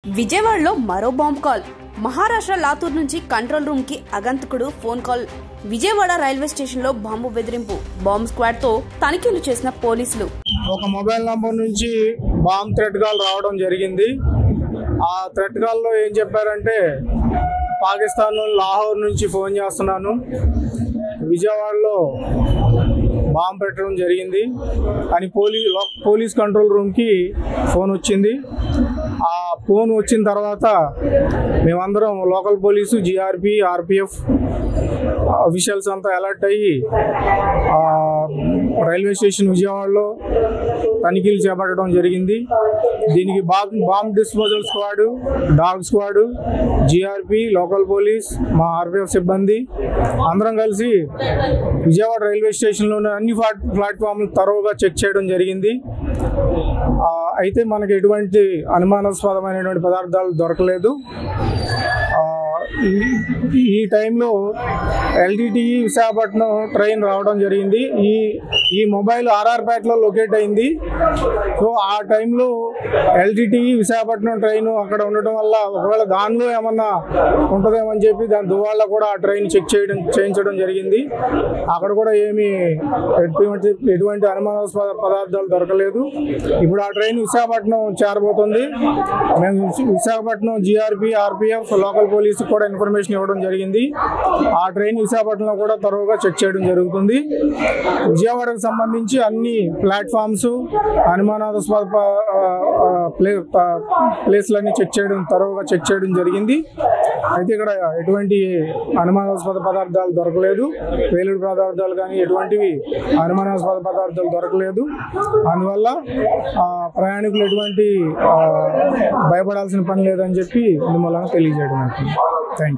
విజయవాడలో మరో bomb call. Maharashtra Latur నుంచి కంట్రోల్ రూమ్ కి అగంతకుడు phone call. Vijayawada railway station లో బాంబు బెదిరింపు. బాంబ్ స్క్వాడ్ తో తనిఖీలు చేసిన పోలీసులు. ఒక మొబైల్ నంబర్ నుంచి బాంబ్ థ్రెట్ కాల్ రావడం జరిగింది. ఆ థ్రెట్ కాల్ లో ఏం చెప్పారంటే, పాకిస్తాన్ లో లాహోర్ నుంచి ఫోన్ చేస్తున్నాను, విజయవాడలో బాంబు పెట్టడం జరిగింది అని పోలీస్ కంట్రోల్ రూమ్కి ఫోన్ వచ్చింది. ఆ ఫోన్ వచ్చిన తర్వాత మేమందరం local police, GRP, RPF officials అంతా అలర్ట్ అయ్యి రైల్వే స్టేషన్ విజయవాడలో తనిఖీలు చేపట్టడం జరిగింది. దీనికి bomb disposal squad, dog squad, GRP, local police, మా ఆర్పిఎఫ్ సిబ్బంది అందరం కలిసి విజయవాడ రైల్వే స్టేషన్లోని అన్ని ప్లాట్ఫామ్లు తరోగా చెక్ చేయడం జరిగింది. అయితే మనకి ఎటువంటి అనుమానాస్పదమైనటువంటి పదార్థాలు దొరకలేదు. ఈ టైంలో ఎల్టీటీఈ విశాఖపట్నం ట్రైన్ రావడం జరిగింది. ఈ మొబైల్ ఆర్ఆర్పేటలో లొకేట్ అయింది. సో ఆ టైంలో ఎల్టీటీఈ విశాఖపట్నం ట్రైన్ అక్కడ ఉండటం వల్ల ఒకవేళ దానిలో ఏమన్నా ఉంటుందేమని చెప్పి దాని దువాళ్ళ కూడా ఆ ట్రైన్ చేయించడం జరిగింది. అక్కడ కూడా ఎటువంటి అనుమానాస్పద పదార్థాలు దొరకలేదు. ఇప్పుడు ఆ ట్రైన్ విశాఖపట్నం చేరబోతుంది. మేము Visakhapatnam GRP, RPF, local police కూడా ఇన్ఫర్మేషన్ ఇవ్వడం జరిగింది. ఆ ట్రైన్ విశాఖపట్నంలో కూడా తరువుగా చెక్ చేయడం జరుగుతుంది. విజయవాడకు సంబంధించి అన్ని ప్లాట్ఫామ్స్, అనుమానాస్పద ప్లేస్లన్నీ తరువుగా చెక్ చేయడం జరిగింది. అయితే ఇక్కడ ఎటువంటి అనుమానాస్పద పదార్థాలు దొరకలేదు. పేలుడు పదార్థాలు కానీ ఎటువంటివి అనుమానాస్పద పదార్థాలు దొరకలేదు. అందువల్ల ప్రయాణికులు ఎటువంటి భయపడాల్సిన పని లేదని చెప్పి ఇందుమూలంగా తెలియజేయడం అవుతుంది. Thank you.